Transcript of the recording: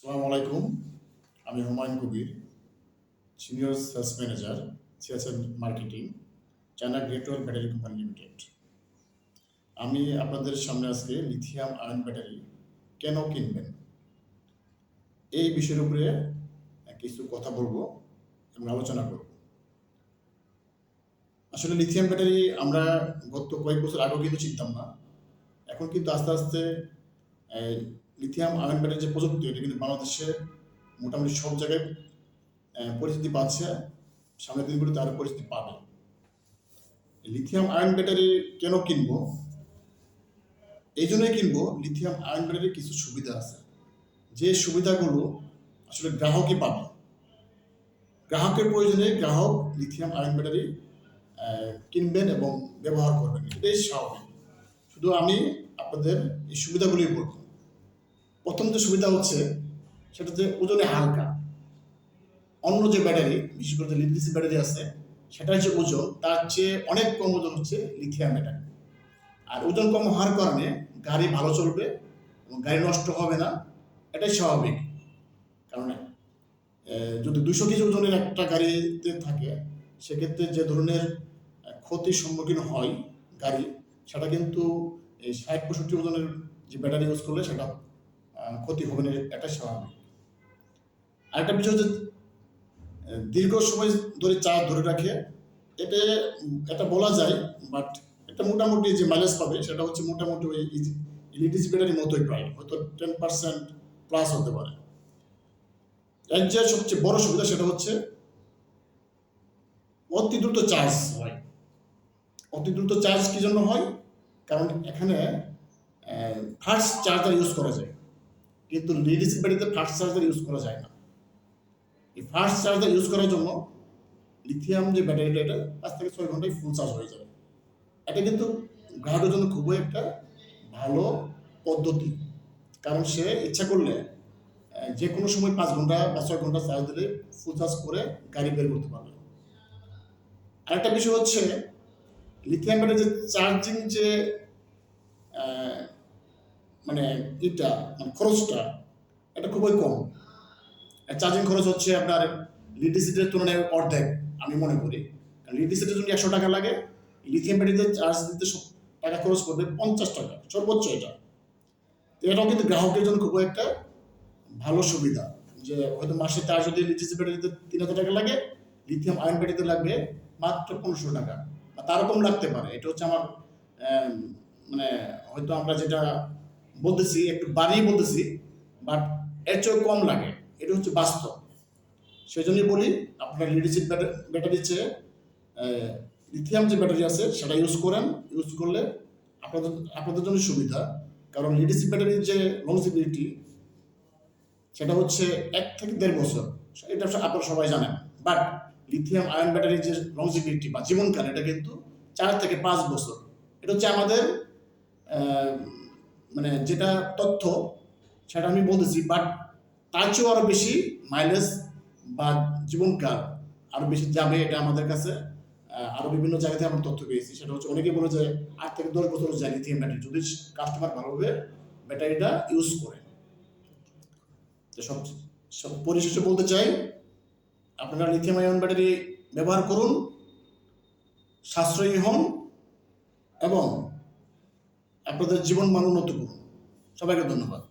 আসসালামু আলাইকুম। আমি Humayun Kabir, senior sales manager, sales and marketing, China Great Wall battery company limited. আমি আপনাদের সামনে আজকে লিথিয়াম আয়ন ব্যাটারি কেন কিনবেন এই বিষয়ের উপরে কিছু কথা বলবো এবং আলোচনা করব। আসলে লিথিয়াম ব্যাটারি আমরা গত কয়েক বছর আগেও কিন্তু চিনতাম না। এখন কিন্তু আস্তে আস্তে এই লিথিয়াম আয়ন ব্যাটারি যে প্রযুক্তি, এটা কিন্তু বাংলাদেশে মোটামুটি সব জায়গায় পরিচিতি পাচ্ছে। সামনের দিনগুলোতে আরও পরিচিতি পাবে। লিথিয়াম আয়ন ব্যাটারি কেন কিনবো? এই জন্যই কিনবো, লিথিয়াম আয়ন ব্যাটারির কিছু সুবিধা আছে, যে সুবিধাগুলো আসলে গ্রাহকই পাবে। গ্রাহকের প্রয়োজনে গ্রাহক লিথিয়াম আয়ন ব্যাটারি কিনবেন এবং ব্যবহার করবেন, এটাই স্বাভাবিক। শুধু আমি আপনাদের এই সুবিধাগুলি বলব। প্রথম যে সুবিধা হচ্ছে সেটা যে ওজনে হালকা। অন্য যে ব্যাটারি, বিশেষ করে যে লিড অ্যাসিড ব্যাটারি আছে, সেটার যে ওজন তার চেয়ে অনেক কম ওজন হচ্ছে লিথিয়াম ব্যাটারি। আর ওজন কম হওয়ার কারণে গাড়ি ভালো চলবে এবং গাড়ি নষ্ট হবে না, এটাই স্বাভাবিক। কারণ যদি 200 কেজি ওজনের একটা গাড়িতে থাকে, সেক্ষেত্রে যে ধরনের ক্ষতির সম্মুখীন হয় গাড়ি, সেটা কিন্তু এই 60-65 ওজনের যে ব্যাটারি ইউজ করলে সেটা ক্ষতি হবে না, এটা স্বাভাবিক। আরেকটা বিষয় হচ্ছে দীর্ঘ সময় ধরে চার্জ ধরে রাখে, এতে এটা বলা যায়, বাট এটা মোটামুটি যে মাইলেজ পাবে সেটা হচ্ছে মোটামুটি ওই এলইডি ব্যাটারির মতোই, প্রায় হয়তো 10% প্লাস হতে পারে। এর যে সবচেয়ে বড় সুবিধা সেটা হচ্ছে অতি দ্রুত চার্জ হয়। অতি দ্রুত চার্জ কি জন্য হয়? কারণ এখানে ফাস্ট চার্জার ইউজ করা যায়, কিন্তু লিড অ্যাসিড ব্যাটারিতে ফাস্ট চার্জার ইউজ করা যায় না। এই ফাস্ট চার্জার ইউজ করার জন্য লিথিয়াম যে ব্যাটারিটা, এটা 5 থেকে 6 ঘন্টায় ফুল চার্জ হয়ে যাবে। এটা কিন্তু গ্রাহকের জন্য খুবই একটা ভালো পদ্ধতি, কারণ সে ইচ্ছা করলে যে কোনো সময় 5 ঘন্টা বা 6 ঘন্টা চার্জ দিলে ফুল চার্জ করে গাড়ি বের করতে পারবে। আরেকটা বিষয় হচ্ছে লিথিয়াম ব্যাটারি যে চার্জিং যে মানে এটা খরচটা, এটা খুবই কম। চার্জিং খরচ হচ্ছে আপনার লিড অ্যাসিডের তুলনায় অর্ধেক আমি মনে করি। লিড অ্যাসিডের জন্য 100 টাকা লাগে, লিথিয়াম ব্যাটারিতে চার্জ দিতে টাকা খরচ করবে 50 টাকা সর্বোচ্চ। এটাও কিন্তু গ্রাহকের জন্য খুব একটা ভালো সুবিধা, যে হয়তো মাসে তার যদি লিথিয়াম ব্যাটারিতে 3000 টাকা লাগে, লিথিয়াম আয়ন ব্যাটারিতে লাগবে মাত্র 1500 টাকা বা তারও কম লাগতে পারে। এটা হচ্ছে আমার মানে হয়তো আমরা যেটা বলতেছি একটু বাড়িয়ে বলতেছি, বাট এর চেয়েও কম লাগে, এটা হচ্ছে বাস্তব। সেই জন্যই বলি, আপনার লিড অ্যাসিড ব্যাটারির চেয়ে লিথিয়াম যে ব্যাটারি আছে সেটা ইউজ করেন। ইউজ করলে আপনাদের জন্য সুবিধা, কারণ লিড অ্যাসিড ব্যাটারির যে লংজিভিটি সেটা হচ্ছে 1 থেকে 1.5 বছর, এটা আপনারা সবাই জানেন। বাট লিথিয়াম আয়ন ব্যাটারির যে লংজিভিটি বা জীবনকাল, এটা কিন্তু 4 থেকে 5 বছর। এটা হচ্ছে আমাদের মানে যেটা তথ্য সেটা আমি বলতেছি, বাট তার চেয়েও আরও বেশি মাইলেজ বা জীবনকাল আরও বেশি যাবে, এটা আমাদের কাছে আরও বিভিন্ন জায়গা থেকে আমরা তথ্য পেয়েছি। সেটা হচ্ছে অনেকে বলে যে 8 থেকে 10 বছর যায় লিথিয়াম ব্যাটারি, যদি কাস্টমার ভালোভাবে ব্যাটারিটা ইউজ করে। তো সব পরিশেষে বলতে চাই, আপনারা লিথিয়াম আয়ন ব্যাটারি ব্যবহার করুন, সাশ্রয়ী হন এবং আপনাদের জীবন মান উন্নত করুন। সবাইকে ধন্যবাদ।